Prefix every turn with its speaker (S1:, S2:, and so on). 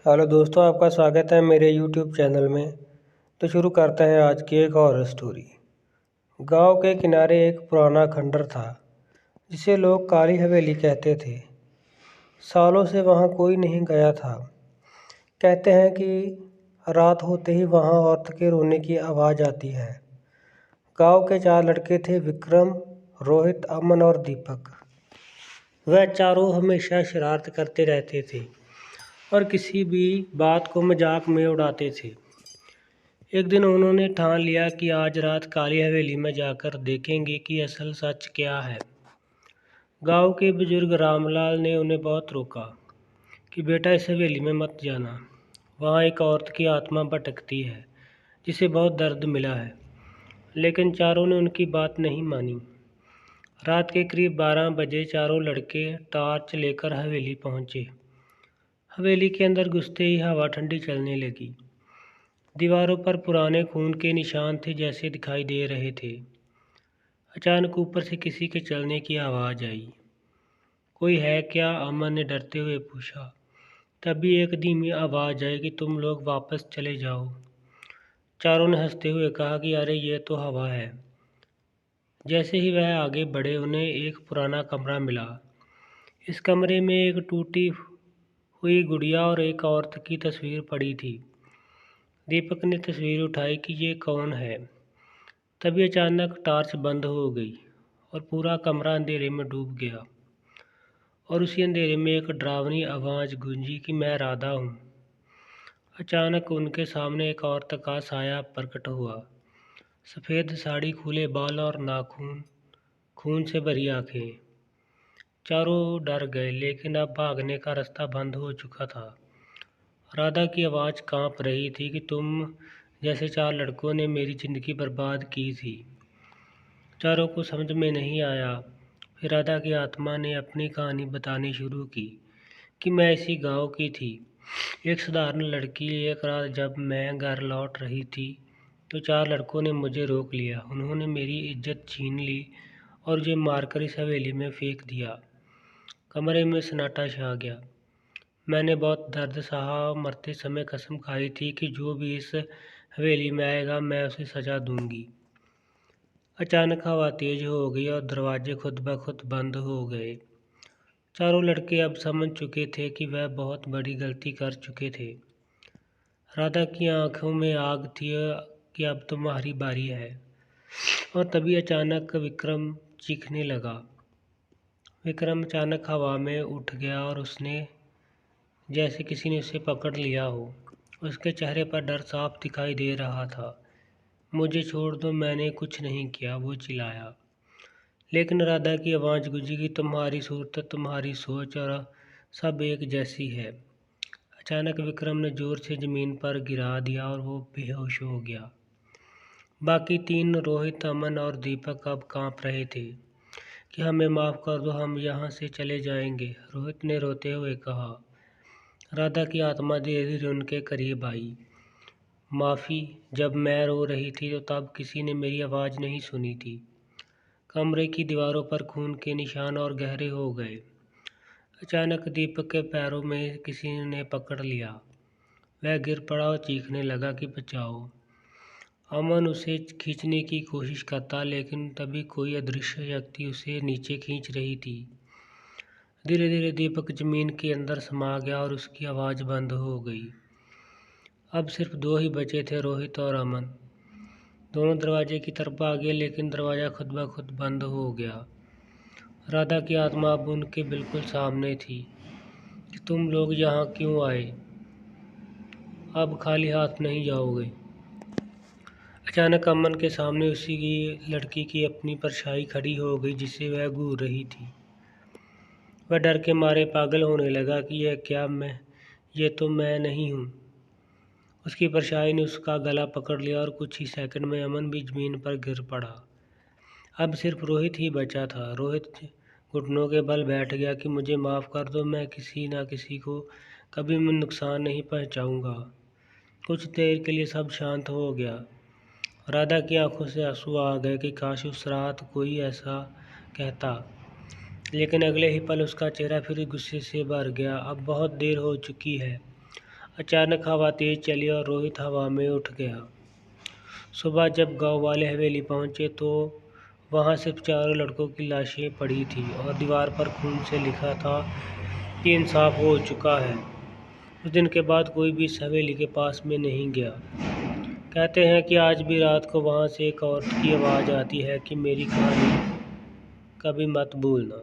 S1: Hello दोस्तों, आपका स्वागत है मेरे यूट्यूब चैनल में। तो शुरू करते हैं आज की एक और स्टोरी। गांव के किनारे एक पुराना खंडर था जिसे लोग काली हवेली कहते थे। सालों से वहां कोई नहीं गया था। कहते हैं कि रात होते ही वहां औरत के रोने की आवाज़ आती है। गांव के 4 लड़के थे, विक्रम, रोहित, अमन और दीपक। वह चारों हमेशा शरारत करते रहते थे और किसी भी बात को मजाक में उड़ाते थे। एक दिन उन्होंने ठान लिया कि आज रात काली हवेली में जाकर देखेंगे कि असल सच क्या है। गांव के बुजुर्ग रामलाल ने उन्हें बहुत रोका कि बेटा इस हवेली में मत जाना। वहाँ एक औरत की आत्मा भटकती है जिसे बहुत दर्द मिला है। लेकिन चारों ने उनकी बात नहीं मानी। रात के करीब 12 बजे चारों लड़के टॉर्च लेकर हवेली पहुँचे। हवेली के अंदर घुसते ही हवा ठंडी चलने लगी। दीवारों पर पुराने खून के निशान थे जैसे दिखाई दे रहे थे। अचानक ऊपर से किसी के चलने की आवाज़ आई। कोई है क्या? अमन ने डरते हुए पूछा। तभी एक धीमी आवाज़ आई कि तुम लोग वापस चले जाओ। चारों ने हंसते हुए कहा कि अरे ये तो हवा है। जैसे ही वह आगे बढ़े उन्हें एक पुराना कमरा मिला। इस कमरे में एक टूटी हुई गुड़िया और एक औरत की तस्वीर पड़ी थी। दीपक ने तस्वीर उठाई कि ये कौन है। तभी अचानक टॉर्च बंद हो गई और पूरा कमरा अंधेरे में डूब गया। और उसी अंधेरे में एक डरावनी आवाज़ गूंजी कि मैं राधा हूँ। अचानक उनके सामने एक औरत का साया प्रकट हुआ। सफ़ेद साड़ी, खुले बाल और नाखून, खून से भरी आंखें। चारों डर गए, लेकिन अब भागने का रास्ता बंद हो चुका था। राधा की आवाज़ कांप रही थी कि तुम जैसे 4 लड़कों ने मेरी ज़िंदगी बर्बाद की थी। चारों को समझ में नहीं आया। फिर राधा की आत्मा ने अपनी कहानी बतानी शुरू की कि मैं इसी गांव की थी, एक साधारण लड़की। एक रात जब मैं घर लौट रही थी तो 4 लड़कों ने मुझे रोक लिया। उन्होंने मेरी इज्जत छीन ली और मुझे मारकर इस हवेली में फेंक दिया। कमरे में सन्नाटा छा गया। मैंने बहुत दर्द सहा और मरते समय कसम खाई थी कि जो भी इस हवेली में आएगा मैं उसे सज़ा दूंगी। अचानक हवा तेज हो गई और दरवाजे खुद ब खुद बंद हो गए। चारों लड़के अब समझ चुके थे कि वह बहुत बड़ी गलती कर चुके थे। राधा की आंखों में आग थी कि अब तुम्हारी बारी है। और तभी अचानक विक्रम चीखने लगा। विक्रम अचानक हवा में उठ गया और उसने जैसे किसी ने उसे पकड़ लिया हो। उसके चेहरे पर डर साफ दिखाई दे रहा था। मुझे छोड़ दो, मैंने कुछ नहीं किया, वो चिल्लाया। लेकिन राधा की आवाज़ गूंजी कि तुम्हारी सूरत, तुम्हारी सोच और सब एक जैसी है। अचानक विक्रम ने जोर से ज़मीन पर गिरा दिया और वो बेहोश हो गया। बाकी 3 रोहित, अमन और दीपक अब कांप रहे थे कि हमें माफ़ कर दो, हम यहाँ से चले जाएंगे। रोहित ने रोते हुए कहा। राधा की आत्मा धीरे धीरे उनके करीब आई। माफ़ी, जब मैं रो रही थी तो तब किसी ने मेरी आवाज़ नहीं सुनी थी। कमरे की दीवारों पर खून के निशान और गहरे हो गए। अचानक दीपक के पैरों में किसी ने पकड़ लिया। वह गिर पड़ा और चीखने लगा कि बचाओ। अमन उसे खींचने की कोशिश करता, लेकिन तभी कोई अदृश्य शक्ति उसे नीचे खींच रही थी। धीरे धीरे दीपक जमीन के अंदर समा गया और उसकी आवाज़ बंद हो गई। अब सिर्फ 2 ही बचे थे, रोहित और अमन। दोनों दरवाजे की तरफ भागे, लेकिन दरवाज़ा खुद ब खुद बंद हो गया। राधा की आत्मा अब उनके बिल्कुल सामने थी कि तुम लोग यहाँ क्यों आए? अब खाली हाथ नहीं जाओगे। अचानक अमन के सामने उसी की लड़की की अपनी परछाई खड़ी हो गई जिसे वह घूर रही थी। वह डर के मारे पागल होने लगा कि ये तो मैं नहीं हूँ। उसकी परछाई ने उसका गला पकड़ लिया और कुछ ही सेकंड में अमन भी ज़मीन पर गिर पड़ा। अब सिर्फ रोहित ही बचा था। रोहित घुटनों के बल बैठ गया कि मुझे माफ़ कर दो, मैं किसी न किसी को कभी मैं नुकसान नहीं पहुँचाऊँगा। कुछ देर के लिए सब शांत हो गया। राधा की आंखों से आंसू आ गए कि काश उस रात कोई ऐसा कहता। लेकिन अगले ही पल उसका चेहरा फिर गुस्से से भर गया। अब बहुत देर हो चुकी है। अचानक हवा तेज चली और रोहित हवा में उठ गया। सुबह जब गांव वाले हवेली पहुंचे तो वहां सिर्फ चारों लड़कों की लाशें पड़ी थी और दीवार पर खून से लिखा था कि इंसाफ हो चुका है। उस दिन के बाद कोई भी इस हवेली के पास में नहीं गया। कहते हैं कि आज भी रात को वहां से एक औरत की आवाज़ आती है कि मेरी कहानी कभी मत भूलना।